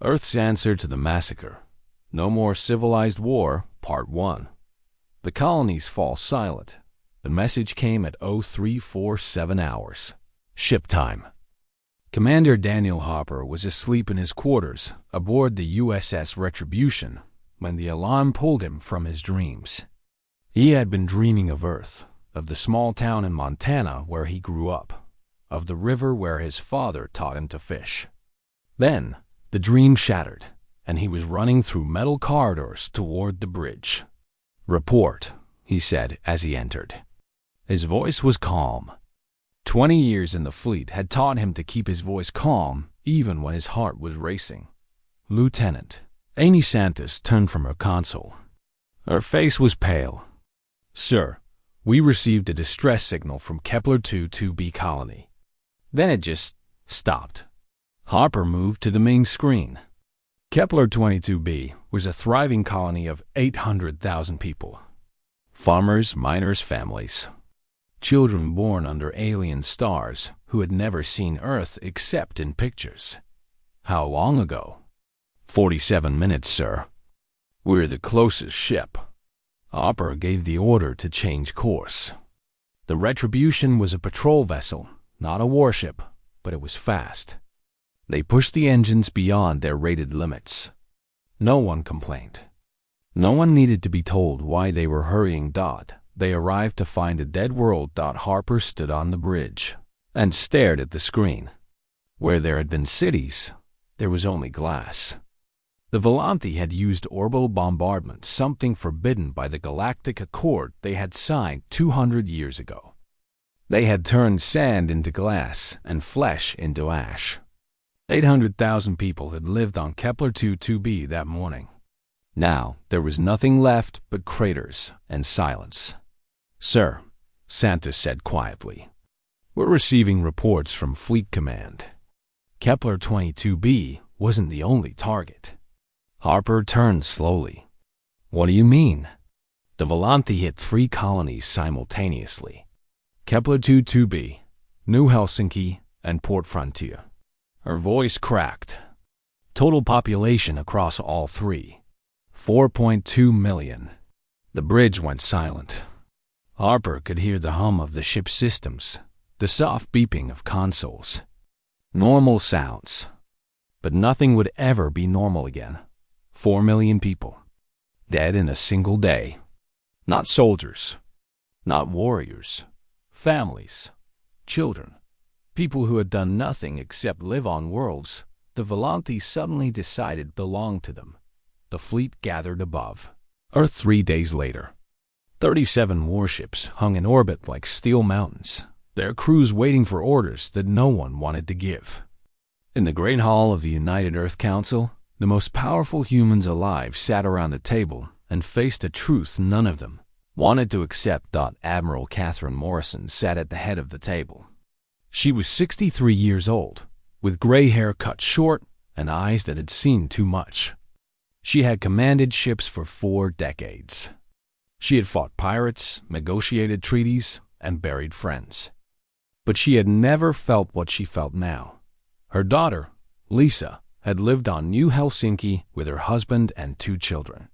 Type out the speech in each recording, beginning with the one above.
Earth's answer to the Massacre. No more Civilized War, Part 1. The colonies fall silent. The message came at 0347 hours. Ship time. Commander Daniel Harper was asleep in his quarters aboard the USS Retribution when the alarm pulled him from his dreams. He had been dreaming of Earth, of the small town in Montana where he grew up, of the river where his father taught him to fish. Then, the dream shattered, and he was running through metal corridors toward the bridge. "Report," he said as he entered. His voice was calm. 20 years in the fleet had taught him to keep his voice calm even when his heart was racing. Lieutenant Amy Santos turned from her console. Her face was pale. "Sir, we received a distress signal from Kepler-2 2b colony." Then it just stopped. Harper moved to the main screen. Kepler-22b was a thriving colony of 800,000 people. Farmers, miners' families. Children born under alien stars who had never seen Earth except in pictures. How long ago? 47 minutes, sir. We're the closest ship. Harper gave the order to change course. The Retribution was a patrol vessel, not a warship, but it was fast. They pushed the engines beyond their rated limits. No one complained. No one needed to be told why they were hurrying. They arrived to find a dead world. Harper stood on the bridge and stared at the screen. Where there had been cities, there was only glass. The Volanthi had used orbital bombardment, something forbidden by the Galactic Accord they had signed 200 years ago. They had turned sand into glass and flesh into ash. 800,000 people had lived on Kepler-2 2b that morning. Now there was nothing left but craters and silence. "Sir," Santos said quietly, "we're receiving reports from Fleet Command. Kepler-22b wasn't the only target." Harper turned slowly. "What do you mean?" "The Volanthi hit 3 colonies simultaneously. Kepler-2 2b, New Helsinki, and Port Frontier." Her voice cracked. "Total population across all 3. 4.2 million. The bridge went silent. Harper could hear the hum of the ship's systems, the soft beeping of consoles. Normal sounds. But nothing would ever be normal again. 4 million people. Dead in a single day. Not soldiers. Not warriors. Families. Children. People who had done nothing except live on worlds the Volanthi suddenly decided belonged to them. The fleet gathered above Earth 3 days later. 37 warships hung in orbit like steel mountains, their crews waiting for orders that no one wanted to give. In the Great Hall of the United Earth Council, the most powerful humans alive sat around the table and faced a truth none of them wanted to accept. Admiral Catherine Morrison sat at the head of the table. She was 63 years old, with gray hair cut short and eyes that had seen too much. She had commanded ships for 4 decades. She had fought pirates, negotiated treaties, and buried friends. But she had never felt what she felt now. Her daughter, Lisa, had lived on New Helsinki with her husband and 2 children.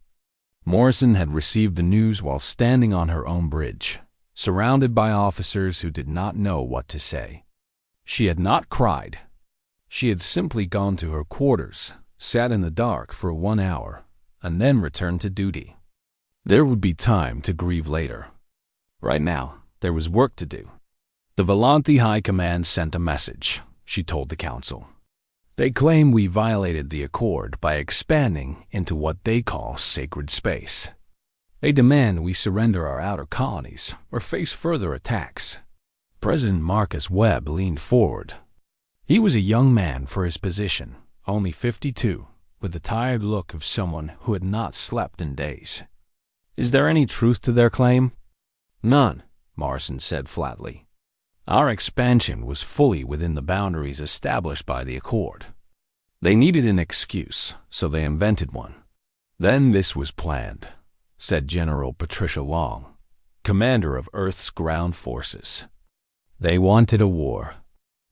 Morrison had received the news while standing on her own bridge, surrounded by officers who did not know what to say. She had not cried. She had simply gone to her quarters, sat in the dark for 1 hour, and then returned to duty. There would be time to grieve later. Right now, there was work to do. The Volanthi High Command sent a message, she told the council. They claim we violated the accord by expanding into what they call sacred space. They demand we surrender our outer colonies or face further attacks. President Marcus Webb leaned forward. He was a young man for his position, only 52, with the tired look of someone who had not slept in days. "Is there any truth to their claim?" "None," Morrison said flatly. "Our expansion was fully within the boundaries established by the Accord. They needed an excuse, so they invented one. Then this was planned," said General Patricia Long, commander of Earth's ground forces. "They wanted a war.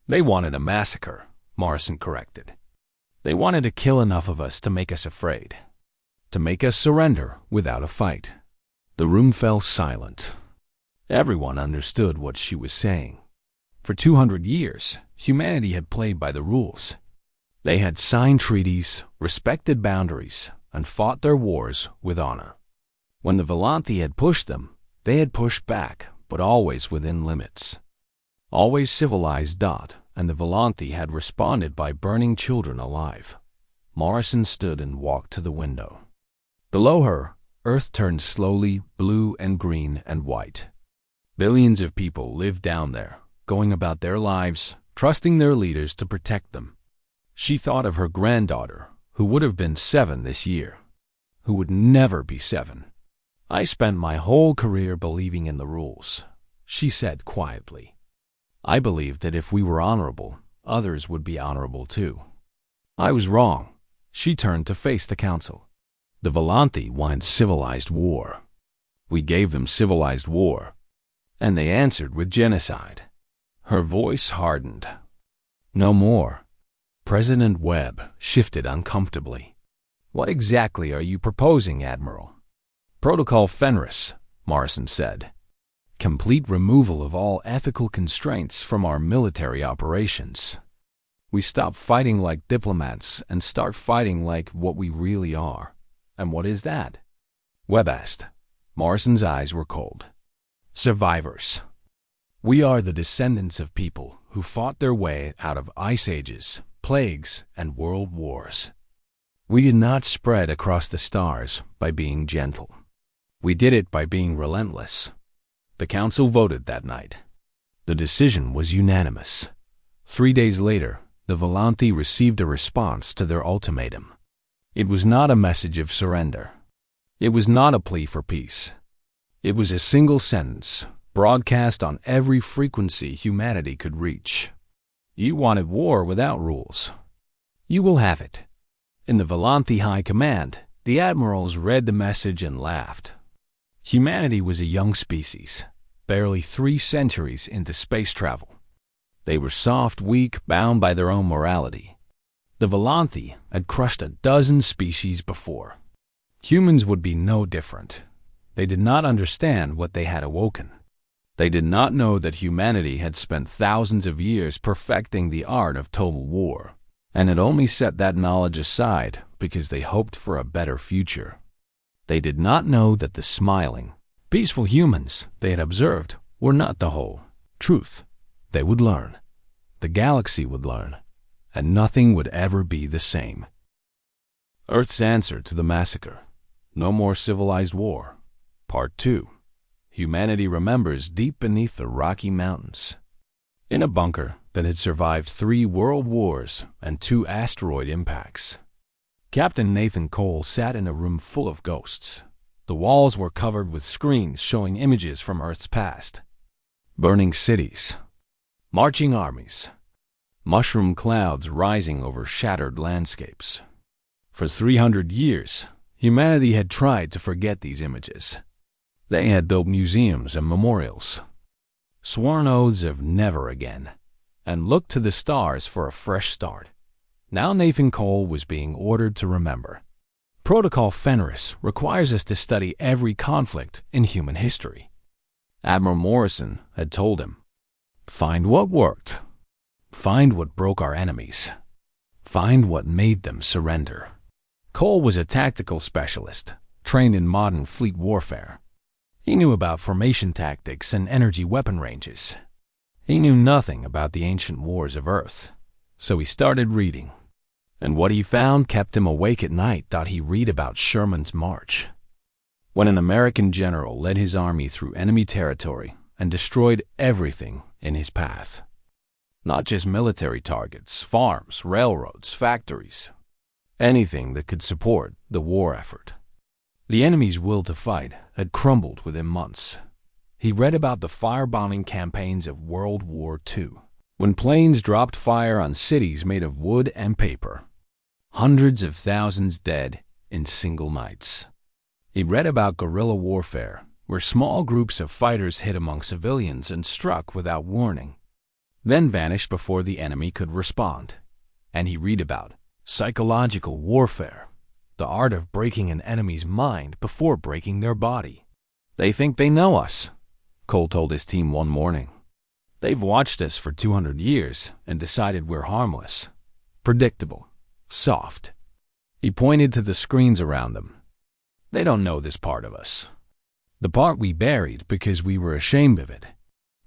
They wanted a massacre," Morrison corrected. They wanted to kill enough of us to make us afraid, to make us surrender without a fight. The room fell silent. Everyone understood what she was saying. For 200 years, humanity had played by the rules. They had signed treaties, respected boundaries, and fought their wars with honor. When the Volanthi had pushed them, they had pushed back, but always within limits. Always civilized. And the Volanthi had responded by burning children alive. Morrison stood and walked to the window. Below her, Earth turned slowly blue and green and white. Billions of people lived down there, going about their lives, trusting their leaders to protect them. She thought of her granddaughter, who would have been 7 this year, who would never be 7. I spent my whole career believing in the rules, she said quietly. I believed that if we were honorable, others would be honorable too. I was wrong. She turned to face the council. The Volanthi wanted civilized war. We gave them civilized war, and they answered with genocide. Her voice hardened. No more. President Webb shifted uncomfortably. What exactly are you proposing, Admiral? Protocol Fenris, Morrison said. Complete removal of all ethical constraints from our military operations. We stop fighting like diplomats and start fighting like what we really are. And what is that? Webb asked. Morrison's eyes were cold. Survivors. We are the descendants of people who fought their way out of ice ages, plagues, and world wars. We did not spread across the stars by being gentle. We did it by being relentless. The council voted that night. The decision was unanimous. 3 days later, the Volanthi received a response to their ultimatum. It was not a message of surrender. It was not a plea for peace. It was a single sentence, broadcast on every frequency humanity could reach. You wanted war without rules. You will have it. In the Volanthi High Command, the admirals read the message and laughed. Humanity was a young species, barely 3 centuries into space travel. They were soft, weak, bound by their own morality. The Volanthi had crushed a dozen species before. Humans would be no different. They did not understand what they had awoken. They did not know that humanity had spent thousands of years perfecting the art of total war, and had only set that knowledge aside because they hoped for a better future. They did not know that the smiling, peaceful humans they had observed were not the whole truth. They would learn. The galaxy would learn. And nothing would ever be the same. Earth's answer to the massacre. No more civilized war. Part 2. Humanity remembers deep beneath the Rocky Mountains. In a bunker that had survived 3 world wars and 2 asteroid impacts, Captain Nathan Cole sat in a room full of ghosts. The walls were covered with screens showing images from Earth's past. Burning cities. Marching armies. Mushroom clouds rising over shattered landscapes. For 300 years, humanity had tried to forget these images. They had built museums and memorials, sworn oaths of never again, and looked to the stars for a fresh start. Now Nathan Cole was being ordered to remember. Protocol Fenris requires us to study every conflict in human history. Admiral Morrison had told him, find what worked. Find what broke our enemies. Find what made them surrender. Cole was a tactical specialist, trained in modern fleet warfare. He knew about formation tactics and energy weapon ranges. He knew nothing about the ancient wars of Earth, so he started reading. And what he found kept him awake at night. He read about Sherman's March, when an American general led his army through enemy territory and destroyed everything in his path. Not just military targets, farms, railroads, factories, anything that could support the war effort. The enemy's will to fight had crumbled within months. He read about the firebombing campaigns of World War II, when planes dropped fire on cities made of wood and paper. Hundreds of thousands dead in single nights. He read about guerrilla warfare, where small groups of fighters hit among civilians and struck without warning, then vanished before the enemy could respond. And he read about Psychological warfare, the art of breaking an enemy's mind before breaking their body. They think they know us, Cole told his team one morning. They've watched us for 200 years and decided we're harmless, predictable, soft. He pointed to the screens around them. They don't know this part of us. The part we buried because we were ashamed of it.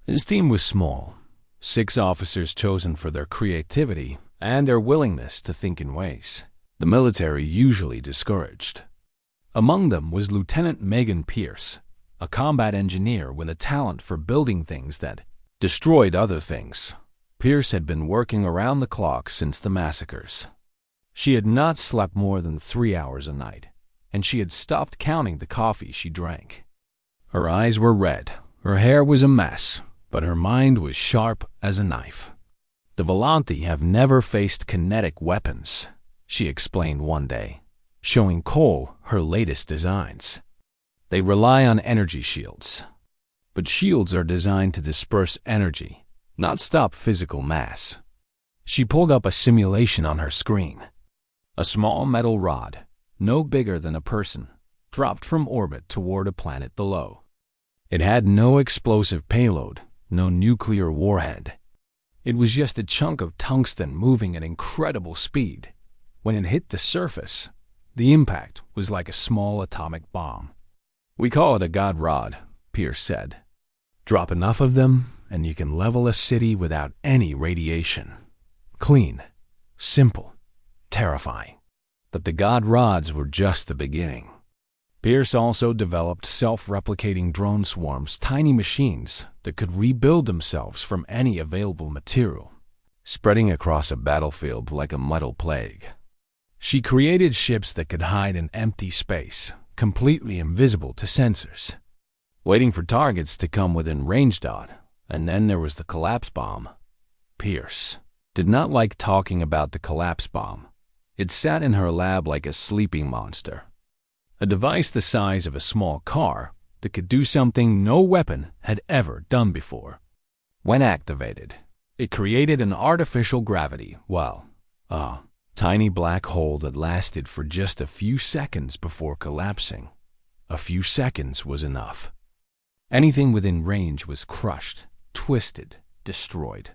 His team was small, 6 officers chosen for their creativity and their willingness to think in ways the military usually discouraged. Among them was Lieutenant Megan Pierce, a combat engineer with a talent for building things that destroyed other things. Pierce had been working around the clock since the massacres. She had not slept more than 3 hours a night, and she had stopped counting the coffee she drank. Her eyes were red, her hair was a mess, but her mind was sharp as a knife. The Volanthi have never faced kinetic weapons, she explained one day, showing Cole her latest designs. They rely on energy shields. But shields are designed to disperse energy, not stop physical mass. She pulled up a simulation on her screen. A small metal rod, no bigger than a person, dropped from orbit toward a planet below. It had no explosive payload, no nuclear warhead. It was just a chunk of tungsten moving at incredible speed. When it hit the surface, the impact was like a small atomic bomb. "We call it a god rod," Pierce said. "Drop enough of them, and you can level a city without any radiation. Clean, simple, terrifying." But the god rods were just the beginning. Pierce also developed self-replicating drone swarms, tiny machines that could rebuild themselves from any available material, spreading across a battlefield like a muddle plague. She created ships that could hide in empty space, completely invisible to sensors, waiting for targets to come within range. And then there was the collapse bomb. Pierce did not like talking about the collapse bomb. It sat in her lab like a sleeping monster. A device the size of a small car that could do something no weapon had ever done before. When activated, it created an artificial gravity, a tiny black hole that lasted for just a few seconds before collapsing. A few seconds was enough. Anything within range was crushed, twisted, destroyed.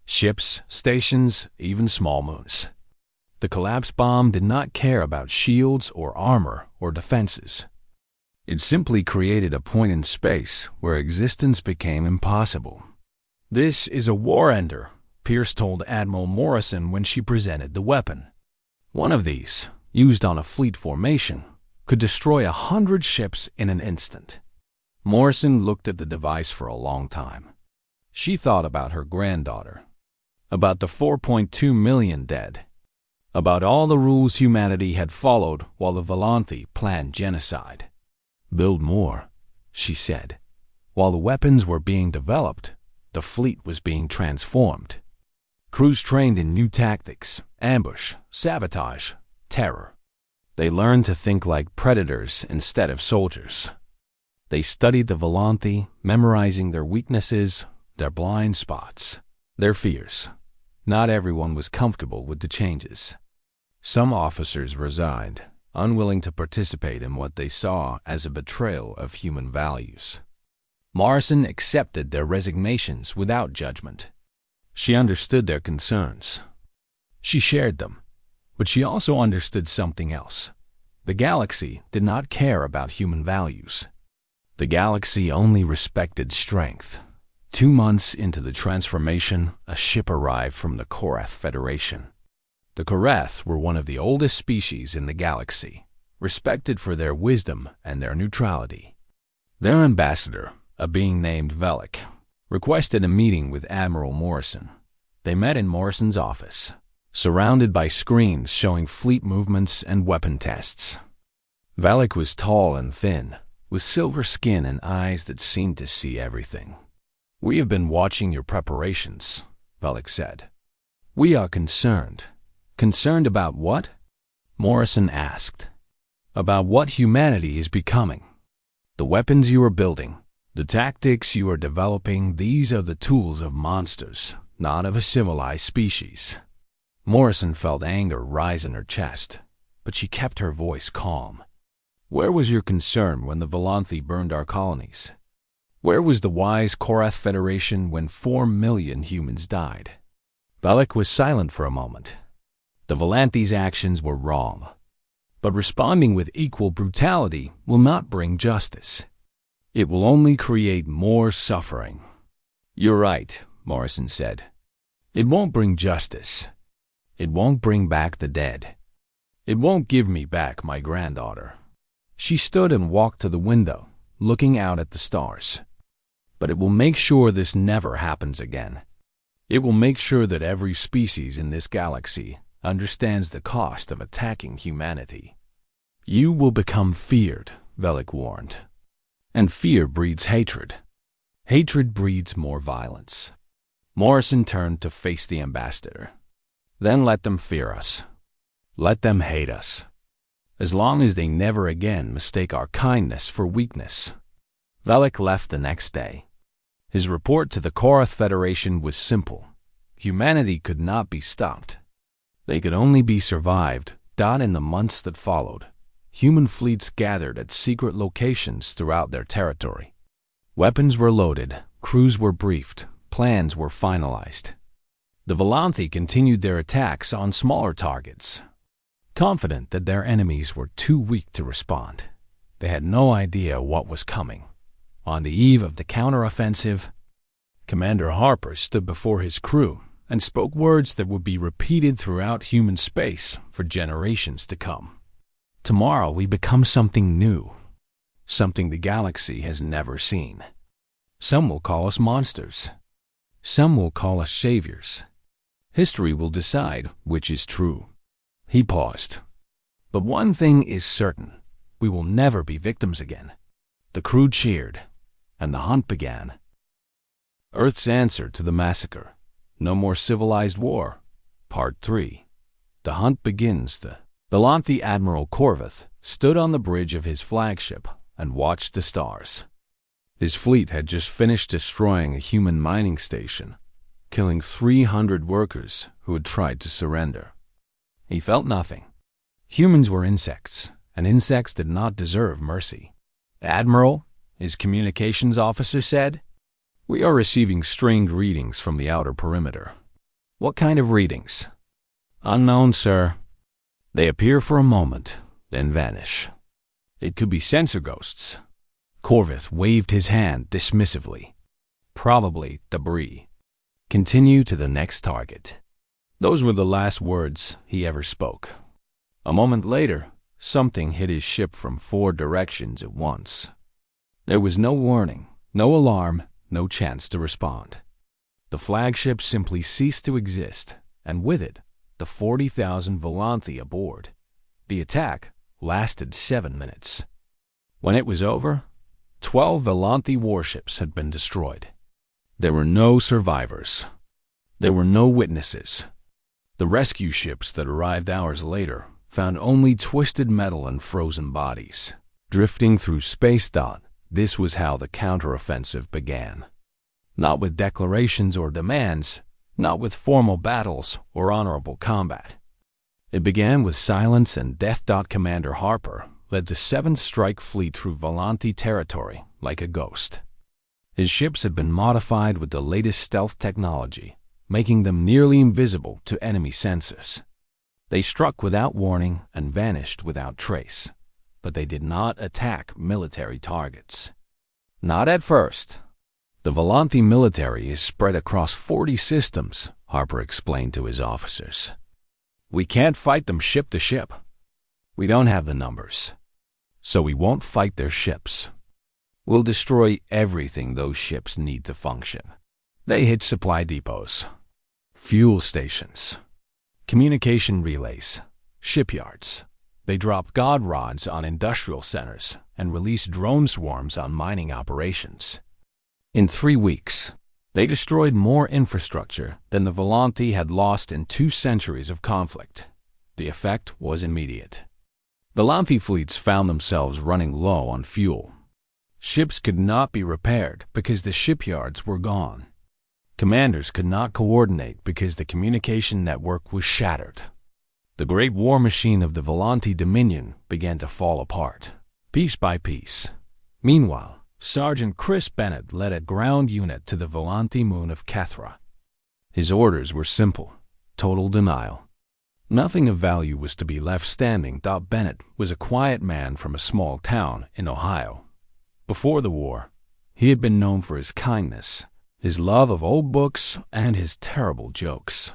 Ships, stations, even small moons. The collapse bomb did not care about shields or armor or defenses. It simply created a point in space where existence became impossible. "This is a war ender," Pierce told Admiral Morrison when she presented the weapon. One of these, used on a fleet formation, could destroy 100 ships in an instant. Morrison looked at the device for a long time. She thought about her granddaughter, about the 4.2 million dead, about all the rules humanity had followed while the Volanthi planned genocide. "Build more," she said. While the weapons were being developed, the fleet was being transformed. Crews trained in new tactics, ambush, sabotage, terror. They learned to think like predators instead of soldiers. They studied the Volanthi, memorizing their weaknesses, their blind spots, their fears. Not everyone was comfortable with the changes. Some officers resigned, unwilling to participate in what they saw as a betrayal of human values. Morrison accepted their resignations without judgment. She understood their concerns. She shared them, but she also understood something else. The galaxy did not care about human values. The galaxy only respected strength. 2 months into the transformation, a ship arrived from the Korath Federation. The Korath were one of the oldest species in the galaxy, respected for their wisdom and their neutrality. Their ambassador, a being named Velik, requested a meeting with Admiral Morrison. They met in Morrison's office, surrounded by screens showing fleet movements and weapon tests. Velik was tall and thin, with silver skin and eyes that seemed to see everything. "We have been watching your preparations," Velik said. "We are concerned." "Concerned about what?" Morrison asked. "About what humanity is becoming. The weapons you are building, the tactics you are developing, these are the tools of monsters, not of a civilized species." Morrison felt anger rise in her chest, but she kept her voice calm. Where was your concern when the Volanthi burned our colonies? Where was the wise Korath Federation when 4 million humans died? Bellick was silent for a moment. The Volanthi's actions were wrong, but responding with equal brutality will not bring justice. It will only create more suffering. You're right, Morrison said. It won't bring justice. It won't bring back the dead. It won't give me back my granddaughter. She stood and walked to the window, looking out at the stars. But it will make sure this never happens again. It will make sure that every species in this galaxy understands the cost of attacking humanity. You will become feared, Bellick warned. And fear breeds hatred. Hatred breeds more violence. Morrison turned to face the ambassador. Then let them fear us. Let them hate us. As long as they never again mistake our kindness for weakness. Bellick left the next day. His report to the Korath Federation was simple. Humanity could not be stopped. They could only be survived. In the months that followed, human fleets gathered at secret locations throughout their territory. Weapons were loaded, crews were briefed, plans were finalized. The Volanthi continued their attacks on smaller targets, confident that their enemies were too weak to respond. They had no idea what was coming. On the eve of the counteroffensive, Commander Harper stood before his crew and spoke words that would be repeated throughout human space for generations to come. Tomorrow we become something new, something the galaxy has never seen. Some will call us monsters. Some will call us saviors. History will decide which is true. He paused. But one thing is certain. We will never be victims again. The crew cheered, and the hunt began. Earth's answer to the massacre. No more civilized war. Part 3. The hunt begins. The Volanthi Admiral Corvith stood on the bridge of his flagship and watched the stars. His fleet had just finished destroying a human mining station, killing 300 workers who had tried to surrender. He felt nothing. Humans were insects, and insects did not deserve mercy. Admiral, his communications officer said, we are receiving strained readings from the outer perimeter. What kind of readings? Unknown, sir. They appear for a moment, then vanish. It could be sensor ghosts. Corvith waved his hand dismissively. Probably debris. Continue to the next target. Those were the last words he ever spoke. A moment later, something hit his ship from 4 directions at once. There was no warning, no alarm, no chance to respond. The flagship simply ceased to exist, and with it, the 40,000 Volanthi aboard. The attack lasted 7 minutes. When it was over, 12 Volanthi warships had been destroyed. There were no survivors. There were no witnesses. The rescue ships that arrived hours later found only twisted metal and frozen bodies. Drifting through space. This was how the counteroffensive began. Not with declarations or demands, not with formal battles or honorable combat. It began with silence and death. Commander Harper led the 7th Strike Fleet through Volanthi territory like a ghost. His ships had been modified with the latest stealth technology, making them nearly invisible to enemy sensors. They struck without warning and vanished without trace, but they did not attack military targets. Not at first. The Volanthi military is spread across 40 systems, Harper explained to his officers. We can't fight them ship to ship. We don't have the numbers, so we won't fight their ships. We'll destroy everything those ships need to function. They hit supply depots, fuel stations, communication relays, shipyards. They drop god rods on industrial centers and release drone swarms on mining operations. In 3 weeks, they destroyed more infrastructure than the Volanthi had lost in 2 centuries of conflict. The effect was immediate. Volanthi fleets found themselves running low on fuel. Ships could not be repaired because the shipyards were gone. Commanders could not coordinate because the communication network was shattered. The great war machine of the Volante Dominion began to fall apart, piece by piece. Meanwhile, Sergeant Chris Bennett led a ground unit to the Volante moon of Kethra. His orders were simple: total denial. Nothing of value was to be left standing. Bennett was a quiet man from a small town in Ohio. Before the war, he had been known for his kindness, his love of old books, and his terrible jokes.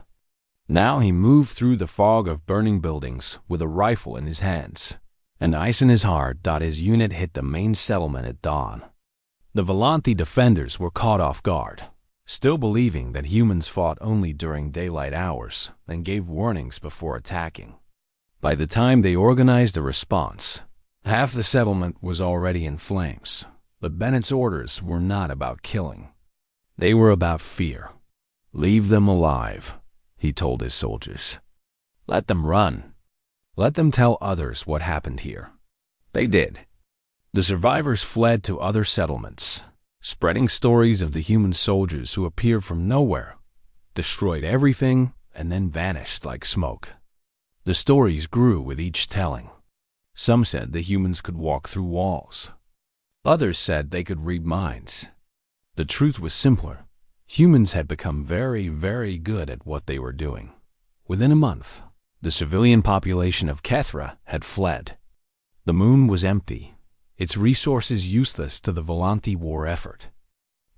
Now he moved through the fog of burning buildings with a rifle in his hands and ice in his heart. His unit hit the main settlement at dawn. The Volante defenders were caught off guard, still believing that humans fought only during daylight hours and gave warnings before attacking. By the time they organized a response, half the settlement was already in flames. But Bennett's orders were not about killing. They were about fear. "Leave them alive," he told his soldiers. "Let them run. Let them tell others what happened here." They did. The survivors fled to other settlements, spreading stories of the human soldiers who appeared from nowhere, destroyed everything, and then vanished like smoke. The stories grew with each telling. Some said the humans could walk through walls. Others said they could read minds. The truth was simpler. Humans had become very, very good at what they were doing. Within a month, the civilian population of Kethra had fled. The moon was empty, its resources useless to the Volante war effort.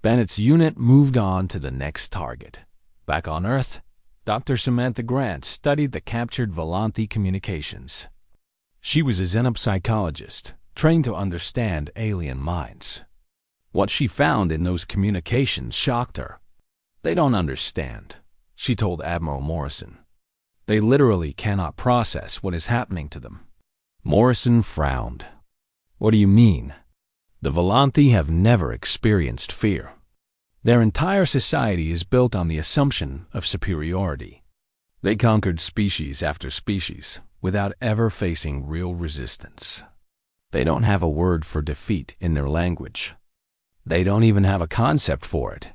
Bennett's unit moved on to the next target. Back on Earth, Dr. Samantha Grant studied the captured Volante communications. She was a xenopsychologist, trained to understand alien minds. What she found in those communications shocked her. "They don't understand," she told Admiral Morrison. "They literally cannot process what is happening to them." Morrison frowned. "What do you mean?" "The Volante have never experienced fear. Their entire society is built on the assumption of superiority. They conquered species after species without ever facing real resistance. They don't have a word for defeat in their language. They don't even have a concept for it."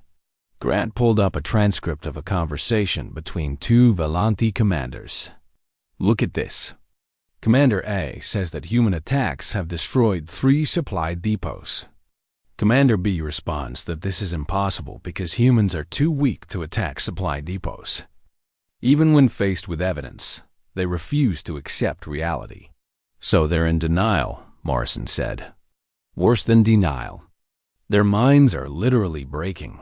Grant pulled up a transcript of a conversation between two Volante commanders. "Look at this. Commander A says that human attacks have destroyed 3 supply depots. Commander B responds that this is impossible because humans are too weak to attack supply depots. Even when faced with evidence, they refuse to accept reality. So they're in denial," Morrison said. "Worse than denial. Their minds are literally breaking.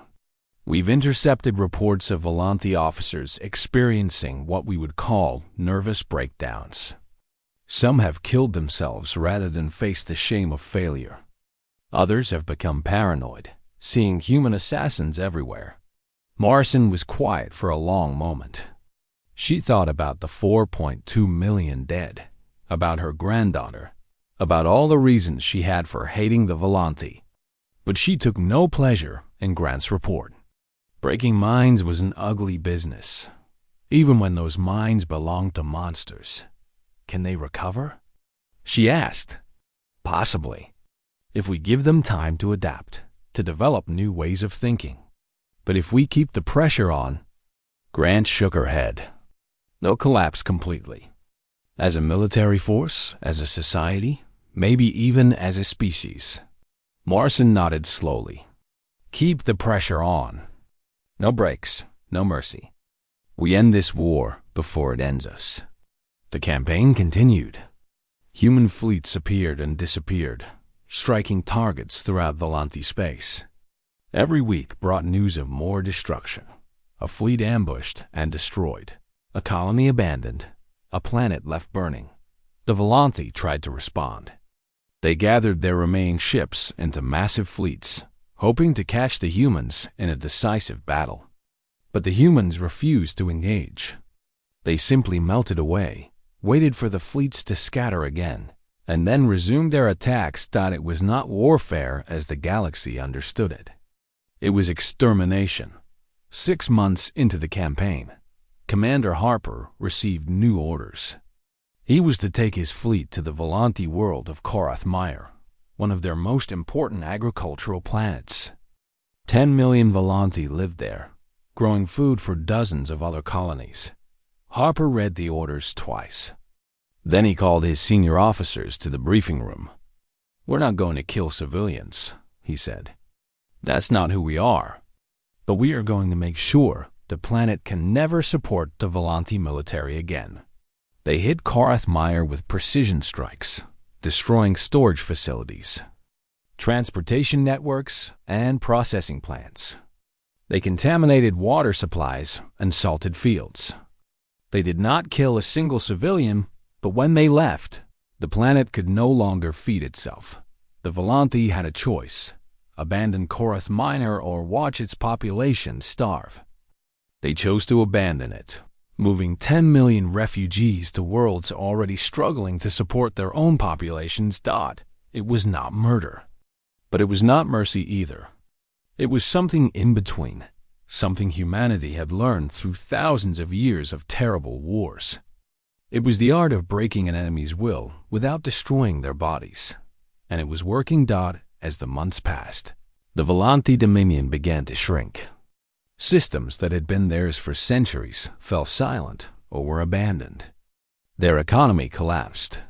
We've intercepted reports of Volante officers experiencing what we would call nervous breakdowns. Some have killed themselves rather than face the shame of failure. Others have become paranoid, seeing human assassins everywhere." Morrison was quiet for a long moment. She thought about the 4.2 million dead, about her granddaughter, about all the reasons she had for hating the Volante. But she took no pleasure in Grant's report. Breaking minds was an ugly business, even when those minds belonged to monsters. Can they recover? She asked. Possibly, if we give them time to adapt, to develop new ways of thinking. But if we keep the pressure on... Grant shook her head. They'll collapse completely. As a military force, as a society, maybe even as a species. Morrison nodded slowly. Keep the pressure on. No breaks, no mercy. We end this war before it ends us. The campaign continued. Human fleets appeared and disappeared, striking targets throughout Volante space. Every week brought news of more destruction. A fleet ambushed and destroyed. A colony abandoned. A planet left burning. The Volante tried to respond. They gathered their remaining ships into massive fleets, hoping to catch the humans in a decisive battle. But the humans refused to engage. They simply melted away, waited for the fleets to scatter again, and then resumed their attacks. It was not warfare as the galaxy understood it. It was extermination. 6 months into the campaign, Commander Harper received new orders. He was to take his fleet to the Volante world of Korath Mire, one of their most important agricultural planets. 10 million Volante lived there, growing food for dozens of other colonies. Harper read the orders twice. Then he called his senior officers to the briefing room. "We're not going to kill civilians," he said. "That's not who we are. But we are going to make sure the planet can never support the Volanti military again." They hit Korath Meyer with precision strikes, destroying storage facilities, transportation networks, and processing plants. They contaminated water supplies and salted fields. They did not kill a single civilian, but when they left, the planet could no longer feed itself. The Volanti had a choice: abandon Korath Minor or watch its population starve. They chose to abandon it, moving 10 million refugees to worlds already struggling to support their own populations. It was not murder. But it was not mercy either. It was something in between, something humanity had learned through thousands of years of terrible wars. It was the art of breaking an enemy's will without destroying their bodies. And it was working. As the months passed, the Volanti Dominion began to shrink. Systems that had been theirs for centuries fell silent or were abandoned. Their economy collapsed.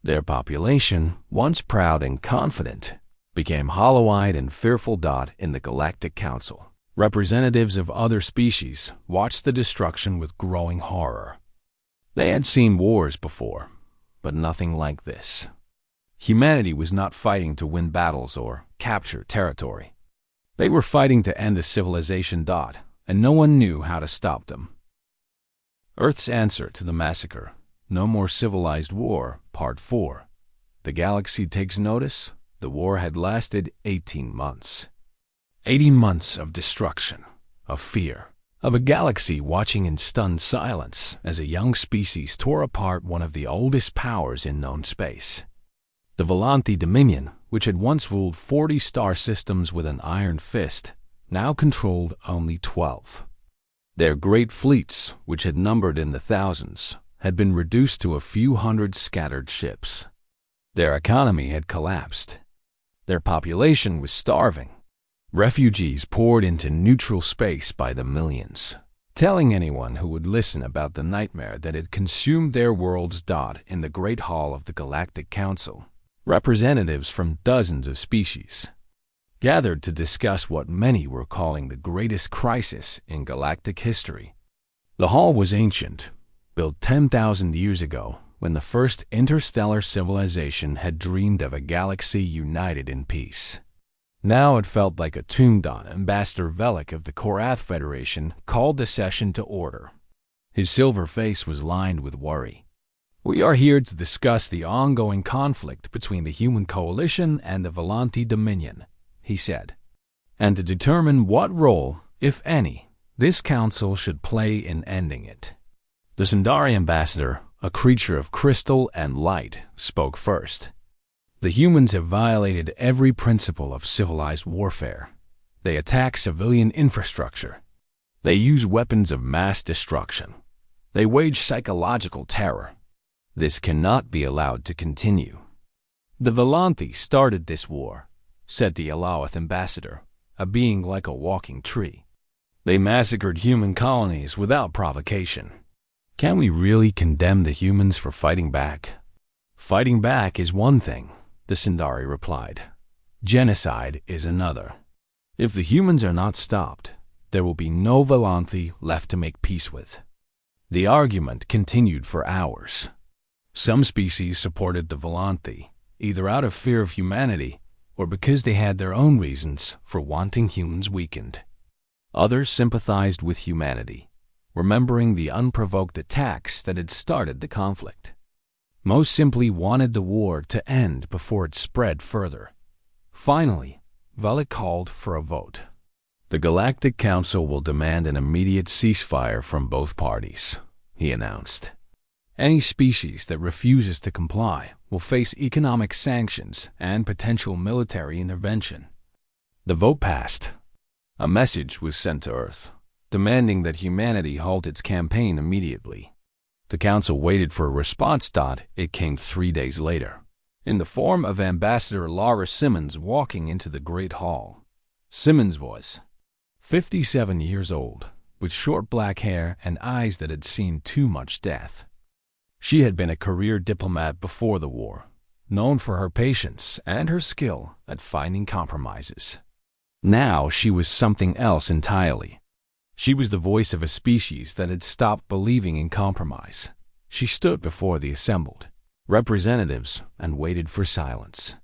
Their population, once proud and confident, became hollow-eyed and fearful. In the Galactic Council, representatives of other species watched the destruction with growing horror. They had seen wars before, but nothing like this. Humanity was not fighting to win battles or capture territory. They were fighting to end a civilization. And no one knew how to stop them. Earth's answer to the massacre. No more civilized war, Part 4. The galaxy takes notice. The war had lasted 18 months. 18 months of destruction, of fear, of a galaxy watching in stunned silence as a young species tore apart one of the oldest powers in known space. The Volanti Dominion, which had once ruled 40 star systems with an iron fist, now controlled only 12. Their great fleets, which had numbered in the thousands, had been reduced to a few hundred scattered ships. Their economy had collapsed. Their population was starving. Refugees poured into neutral space by the millions, telling anyone who would listen about the nightmare that had consumed their worlds. In the Great Hall of the Galactic Council, representatives from dozens of species gathered to discuss what many were calling the greatest crisis in galactic history. The hall was ancient, built 10,000 years ago, when the first interstellar civilization had dreamed of a galaxy united in peace. Now it felt like a tomb. Ambassador Velik of the Korath Federation called the session to order. His silver face was lined with worry. "We are here to discuss the ongoing conflict between the human coalition and the Volanti Dominion," he said, "and to determine what role, if any, this council should play in ending it." The Sundari ambassador, a creature of crystal and light, spoke first. "The humans have violated every principle of civilized warfare. They attack civilian infrastructure. They use weapons of mass destruction. They wage psychological terror. This cannot be allowed to continue." "The Volanti started this war," said the Alawath ambassador, a being like a walking tree. "They massacred human colonies without provocation. Can we really condemn the humans for fighting back?" "Fighting back is one thing," the Sundari replied. "Genocide is another. If the humans are not stopped, there will be no Volanti left to make peace with." The argument continued for hours. Some species supported the Volanti, either out of fear of humanity or because they had their own reasons for wanting humans weakened. Others sympathized with humanity, remembering the unprovoked attacks that had started the conflict. Most simply wanted the war to end before it spread further. Finally, Velik called for a vote. "The Galactic Council will demand an immediate ceasefire from both parties," he announced. "Any species that refuses to comply will face economic sanctions and potential military intervention." The vote passed. A message was sent to Earth, demanding that humanity halt its campaign immediately. The Council waited for a response. It came 3 days later, in the form of Ambassador Laura Simmons walking into the Great Hall. Simmons was 57 years old, with short black hair and eyes that had seen too much death. She had been a career diplomat before the war, known for her patience and her skill at finding compromises. Now she was something else entirely. She was the voice of a species that had stopped believing in compromise. She stood before the assembled representatives and waited for silence.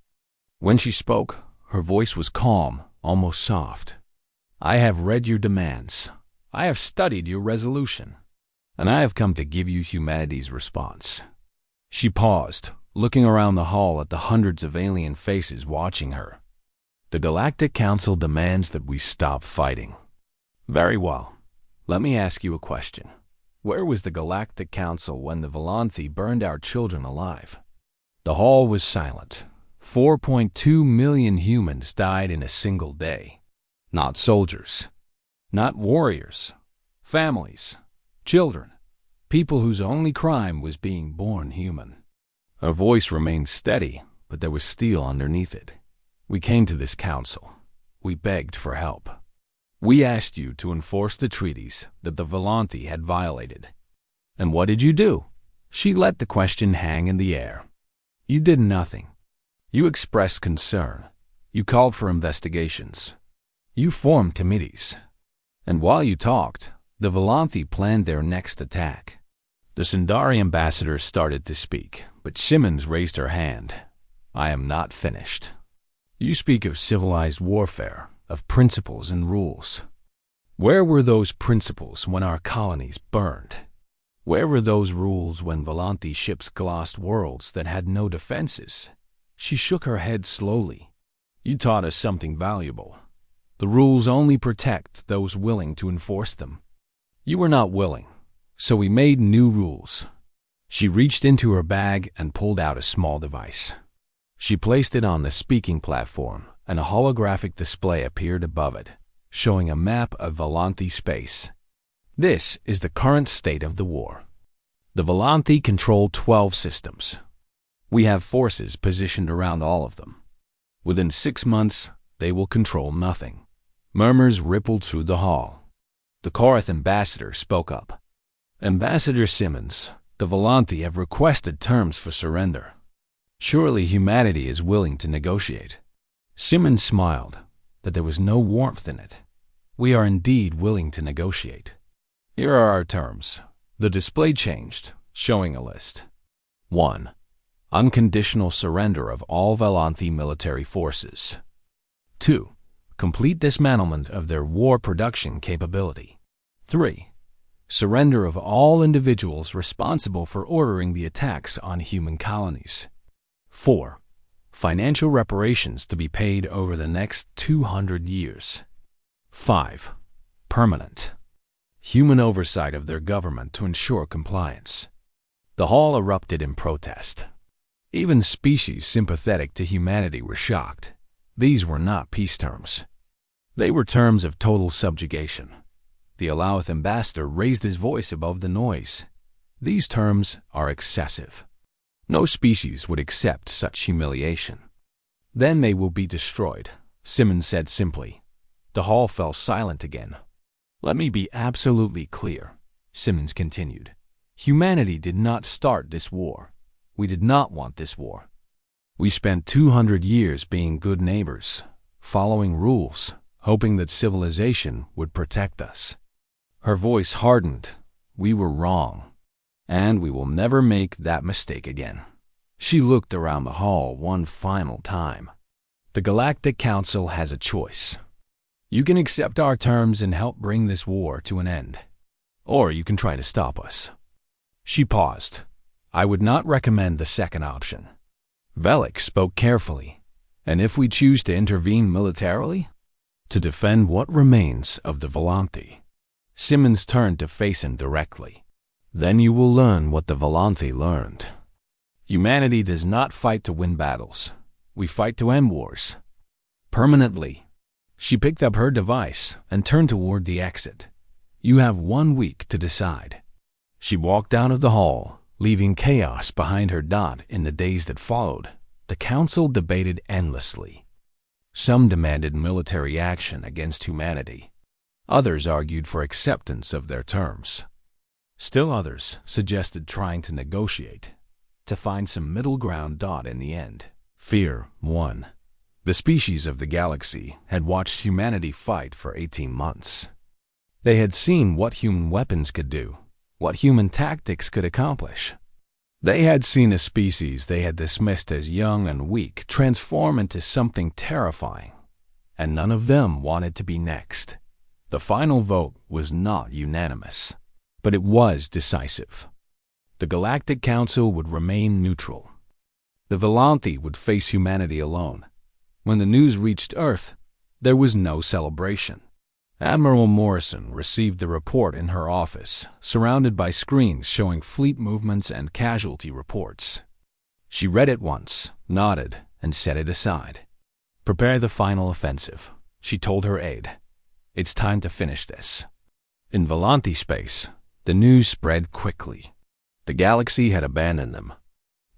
When she spoke, her voice was calm, almost soft. "I have read your demands. I have studied your resolution, and I have come to give you humanity's response." She paused, looking around the hall at the hundreds of alien faces watching her. "The Galactic Council demands that we stop fighting." "Very well. Let me ask you a question. Where was the Galactic Council when the Volanthi burned our children alive?" The hall was silent. 4.2 million humans died in a single day. Not soldiers, not warriors, families, children, people whose only crime was being born human. Her voice remained steady, but there was steel underneath it. "We came to this council. We begged for help. We asked you to enforce the treaties that the Volanthi had violated. And what did you do?" She let the question hang in the air. "You did nothing. You expressed concern. You called for investigations. You formed committees. And while you talked, the Volanthi planned their next attack." The Sindari ambassador started to speak, but Simmons raised her hand. "I am not finished. You speak of civilized warfare, of principles and rules. Where were those principles when our colonies burned? Where were those rules when Volanthi ships glossed worlds that had no defenses?" She shook her head slowly. "You taught us something valuable. The rules only protect those willing to enforce them. You were not willing, so we made new rules." She reached into her bag and pulled out a small device. She placed it on the speaking platform, and a holographic display appeared above it, showing a map of Volanthi space. "This is the current state of the war. The Volanthi control 12 systems. We have forces positioned around all of them. Within 6 months, they will control nothing." Murmurs rippled through the hall. The Korath ambassador spoke up. "Ambassador Simmons, the Volanthi have requested terms for surrender. Surely humanity is willing to negotiate." Simmons smiled, but there was no warmth in it. "We are indeed willing to negotiate. Here are our terms." The display changed, showing a list. 1. Unconditional surrender of all Volanthi military forces. 2. Complete dismantlement of their war production capability. 3. Surrender of all individuals responsible for ordering the attacks on human colonies. 4. Financial reparations to be paid over the next 200 years. 5. Permanent human oversight of their government to ensure compliance. The hall erupted in protest. Even species sympathetic to humanity were shocked. These were not peace terms. They were terms of total subjugation. The Alauth ambassador raised his voice above the noise. "These terms are excessive. No species would accept such humiliation." "Then they will be destroyed," Simmons said simply. The hall fell silent again. "Let me be absolutely clear," Simmons continued. "Humanity did not start this war. We did not want this war. We spent 200 years being good neighbors, following rules, hoping that civilization would protect us." Her voice hardened. "We were wrong, and we will never make that mistake again." She looked around the hall one final time. "The Galactic Council has a choice. You can accept our terms and help bring this war to an end, or you can try to stop us." She paused. "I would not recommend the second option." Velik spoke carefully. "And if we choose to intervene militarily? To defend what remains of the Volanthi?" Simmons turned to face him directly. "Then you will learn what the Volanthi learned. Humanity does not fight to win battles. We fight to end wars. Permanently." She picked up her device and turned toward the exit. "You have 1 week to decide." She walked out of the hall, leaving chaos behind her. In the days that followed, the council debated endlessly. Some demanded military action against humanity. Others argued for acceptance of their terms. Still others suggested trying to negotiate, to find some middle ground. In the end, fear won. The species of the galaxy had watched humanity fight for 18 months. They had seen what human weapons could do, what human tactics could accomplish. They had seen a species they had dismissed as young and weak transform into something terrifying, and none of them wanted to be next. The final vote was not unanimous, but it was decisive. The Galactic Council would remain neutral. The Volanthe would face humanity alone. When the news reached Earth, there was no celebration. Admiral Morrison received the report in her office, surrounded by screens showing fleet movements and casualty reports. She read it once, nodded, and set it aside. "Prepare the final offensive," she told her aide. "It's time to finish this." In Volanthe space, the news spread quickly. The galaxy had abandoned them.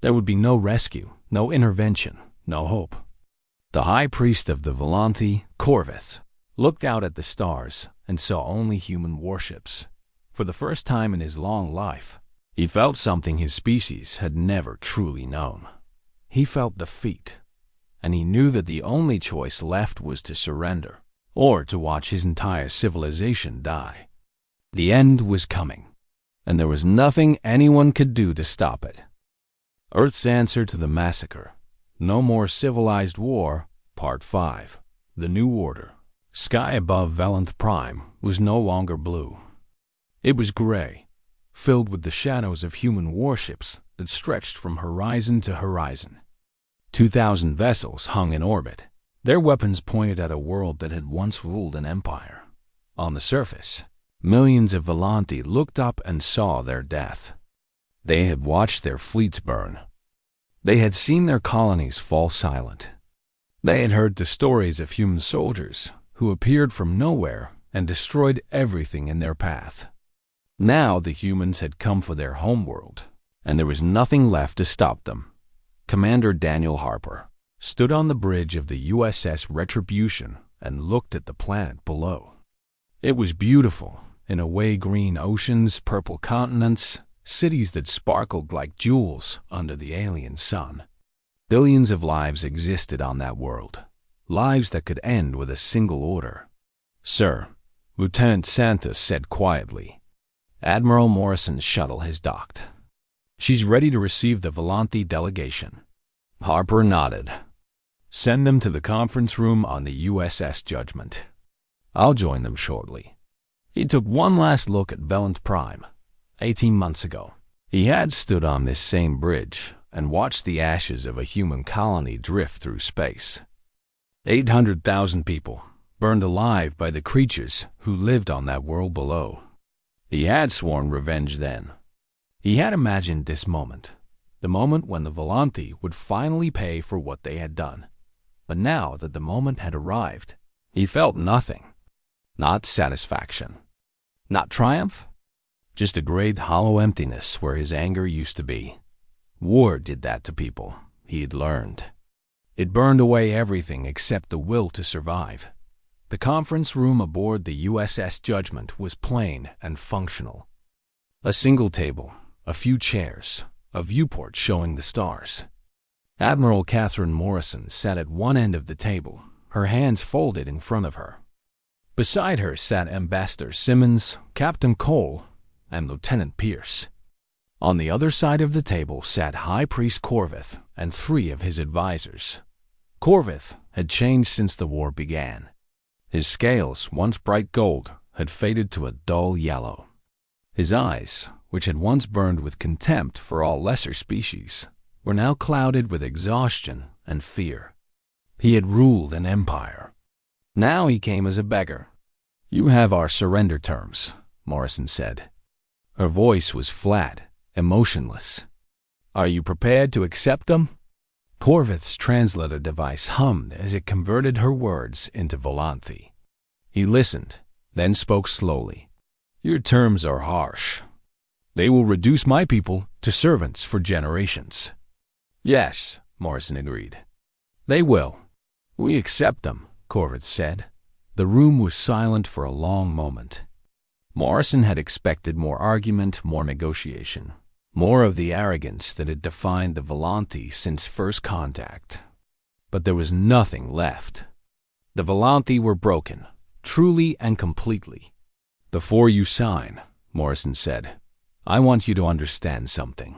There would be no rescue, no intervention, no hope. The high priest of the Volanthe, Corvith, looked out at the stars and saw only human warships. For the first time in his long life, he felt something his species had never truly known. He felt defeat, and he knew that the only choice left was to surrender, or to watch his entire civilization die. The end was coming, and there was nothing anyone could do to stop it. Earth's answer to the massacre. No more Civilized War, Part 5. The New Order. Sky above Valenth Prime was no longer blue. It was gray, filled with the shadows of human warships that stretched from horizon to horizon. 2,000 vessels hung in orbit, their weapons pointed at a world that had once ruled an empire. On the surface, millions of Volanthe looked up and saw their death. They had watched their fleets burn. They had seen their colonies fall silent. They had heard the stories of human soldiers who appeared from nowhere and destroyed everything in their path. Now the humans had come for their homeworld, and there was nothing left to stop them. Commander Daniel Harper stood on the bridge of the USS Retribution and looked at the planet below. It was beautiful, in away green oceans, purple continents, cities that sparkled like jewels under the alien sun. Billions of lives existed on that world, lives that could end with a single order. "Sir," Lieutenant Santos said quietly. Admiral Morrison's shuttle has docked. "She's ready to receive the Volanthe delegation." Harper nodded. "Send them to the conference room on the USS Judgment. I'll join them shortly." He took one last look at Valenth Prime. 18 months ago, he had stood on this same bridge and watched the ashes of a human colony drift through space. 800,000 people burned alive by the creatures who lived on that world below. He had sworn revenge then. He had imagined this moment, the moment when the Volanthe would finally pay for what they had done. But now that the moment had arrived, he felt nothing. Not satisfaction. Not triumph. Just a great hollow emptiness where his anger used to be. War did that to people, he had learned. It burned away everything except the will to survive. The conference room aboard the USS Judgment was plain and functional. A single table, a few chairs, a viewport showing the stars. Admiral Catherine Morrison sat at one end of the table, her hands folded in front of her. Beside her sat Ambassador Simmons, Captain Cole, and Lieutenant Pierce. On the other side of the table sat High Priest Corvith and 3 of his advisors. Corvith had changed since the war began. His scales, once bright gold, had faded to a dull yellow. His eyes, which had once burned with contempt for all lesser species, were now clouded with exhaustion and fear. He had ruled an empire. Now he came as a beggar. "You have our surrender terms," Morrison said. Her voice was flat, emotionless. "Are you prepared to accept them?" Corvith's translator device hummed as it converted her words into Volanthe. He listened, then spoke slowly. "Your terms are harsh. They will reduce my people to servants for generations." "Yes," Morrison agreed. "They will. We accept them," Corvith said. The room was silent for a long moment. Morrison had expected more argument, more negotiation, more of the arrogance that had defined the Volanthi since first contact. But there was nothing left. The Volanthi were broken, truly and completely. "Before you sign," Morrison said, "I want you to understand something."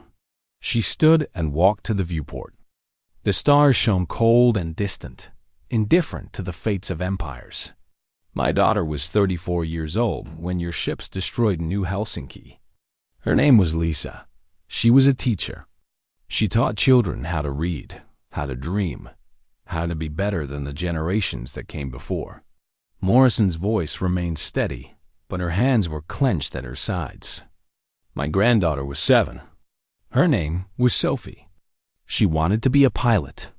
She stood and walked to the viewport. The stars shone cold and distant, indifferent to the fates of empires. "My daughter was 34 years old when your ships destroyed New Helsinki. Her name was Lisa. She was a teacher. She taught children how to read, how to dream, how to be better than the generations that came before." Morrison's voice remained steady, but her hands were clenched at her sides. "My granddaughter was 7. Her name was Sophie. She wanted to be a pilot.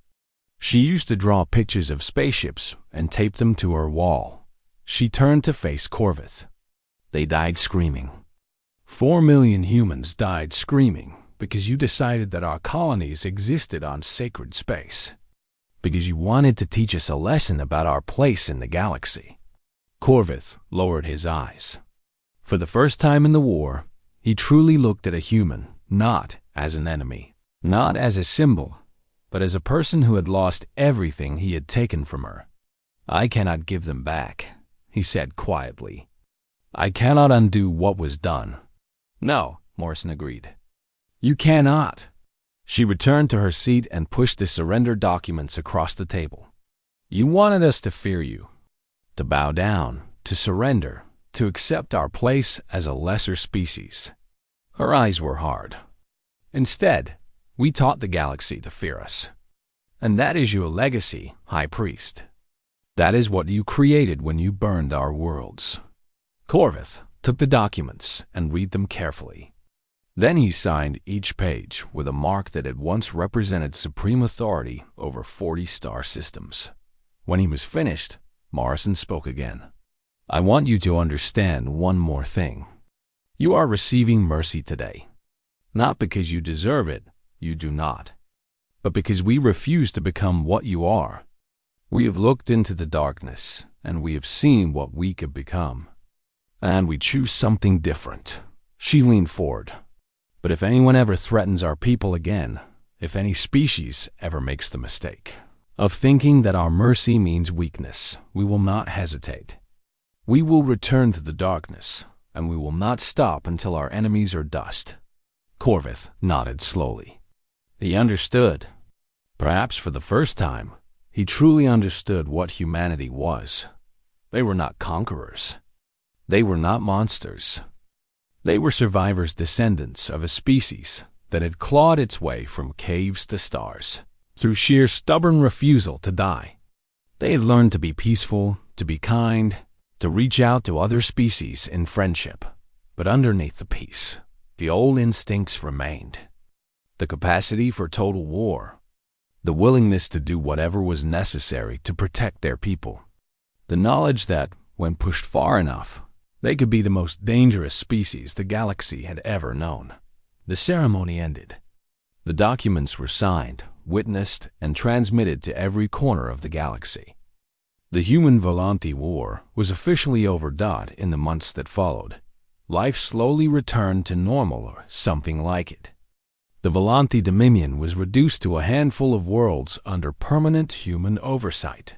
She used to draw pictures of spaceships and tape them to her wall." She turned to face Corvith. "They died screaming. 4 million humans died screaming because you decided that our colonies existed on sacred space. Because you wanted to teach us a lesson about our place in the galaxy." Corvith lowered his eyes. For the first time in the war, he truly looked at a human, not as an enemy, not as a symbol, but as a person who had lost everything he had taken from her. "I cannot give them back," he said quietly. "I cannot undo what was done." "No," Morrison agreed. "You cannot." She returned to her seat and pushed the surrender documents across the table. "You wanted us to fear you, to bow down, to surrender, to accept our place as a lesser species." Her eyes were hard. "Instead, we taught the galaxy to fear us. And that is your legacy, High Priest. That is what you created when you burned our worlds." Corvith took the documents and read them carefully. Then he signed each page with a mark that had once represented supreme authority over 40 star systems. When he was finished, Morrison spoke again. "I want you to understand one more thing. You are receiving mercy today. Not because you deserve it, you do not, but because we refuse to become what you are. We have looked into the darkness, and we have seen what we could become. And we choose something different." She leaned forward. "But if anyone ever threatens our people again, if any species ever makes the mistake of thinking that our mercy means weakness, we will not hesitate. We will return to the darkness, and we will not stop until our enemies are dust." Corvith nodded slowly. He understood. Perhaps for the first time, he truly understood what humanity was. They were not conquerors. They were not monsters. They were survivors, descendants of a species that had clawed its way from caves to stars through sheer stubborn refusal to die. They had learned to be peaceful, to be kind, to reach out to other species in friendship. But underneath the peace, the old instincts remained. The capacity for total war, the willingness to do whatever was necessary to protect their people, the knowledge that, when pushed far enough, they could be the most dangerous species the galaxy had ever known. The ceremony ended. The documents were signed, witnessed, and transmitted to every corner of the galaxy. The Human-Volanthi War was officially overdone in the months that followed. Life slowly returned to normal or something like it. The Volanthi Dominion was reduced to a handful of worlds under permanent human oversight.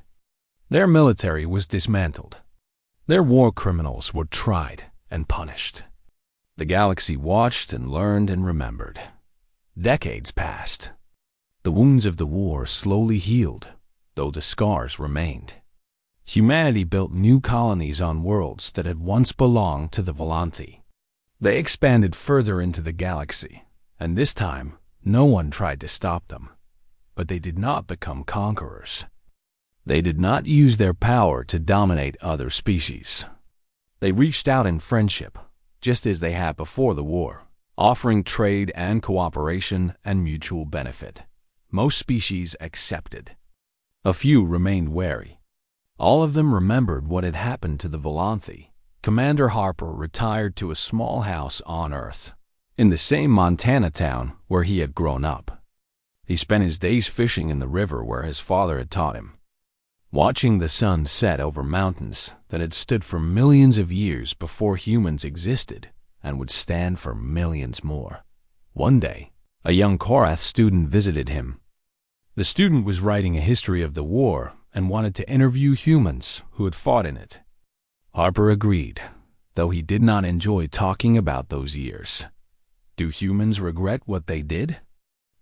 Their military was dismantled. Their war criminals were tried and punished. The galaxy watched and learned and remembered. Decades passed. The wounds of the war slowly healed, though the scars remained. Humanity built new colonies on worlds that had once belonged to the Volanthi. They expanded further into the galaxy, and this time, no one tried to stop them. But they did not become conquerors. They did not use their power to dominate other species. They reached out in friendship, just as they had before the war, offering trade and cooperation and mutual benefit. Most species accepted. A few remained wary. All of them remembered what had happened to the Volanthi. Commander Harper retired to a small house on Earth, in the same Montana town where he had grown up. He spent his days fishing in the river where his father had taught him. watching the sun set over mountains that had stood for millions of years before humans existed and would stand for millions more. One day, a young Korath student visited him. The student was writing a history of the war and wanted to interview humans who had fought in it. Harper agreed, though he did not enjoy talking about those years. Do humans regret what they did?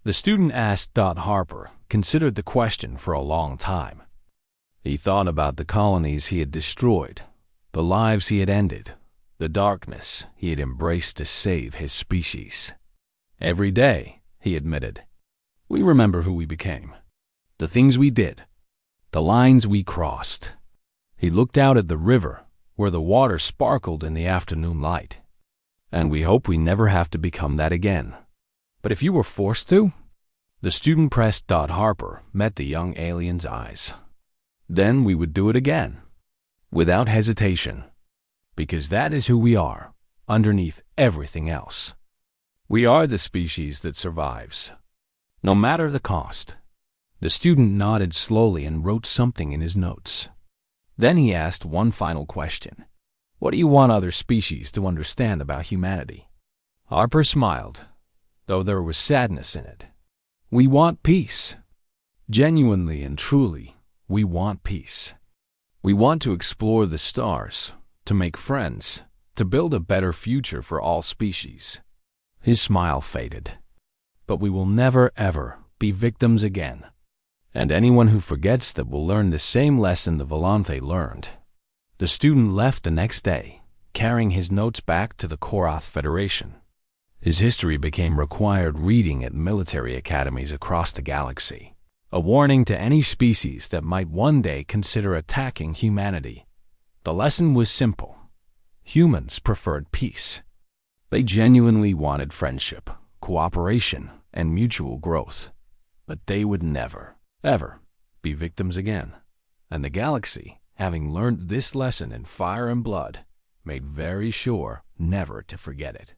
The student asked. Harper considered the question for a long time. He thought about the colonies he had destroyed, the lives he had ended, the darkness he had embraced to save his species. Every day, he admitted, we remember who we became, the things we did, the lines we crossed. He looked out at the river where the water sparkled in the afternoon light. And we hope we never have to become that again. But if you were forced to? The student pressed. Harper met the young alien's eyes. Then we would do it again, without hesitation, because that is who we are, underneath everything else. We are the species that survives, no matter the cost. The student nodded slowly and wrote something in his notes. Then he asked one final question. What do you want other species to understand about humanity? Harper smiled, though there was sadness in it. We want peace. Genuinely and truly, we want peace. We want to explore the stars, to make friends, to build a better future for all species. His smile faded. But we will never, ever be victims again. And anyone who forgets that will learn the same lesson the Volanthe learned. The student left the next day, carrying his notes back to the Korath Federation. His history became required reading at military academies across the galaxy, a warning to any species that might one day consider attacking humanity. The lesson was simple. Humans preferred peace. They genuinely wanted friendship, cooperation, and mutual growth. But they would never, ever be victims again. And the galaxy, having learned this lesson in fire and blood, made very sure never to forget it.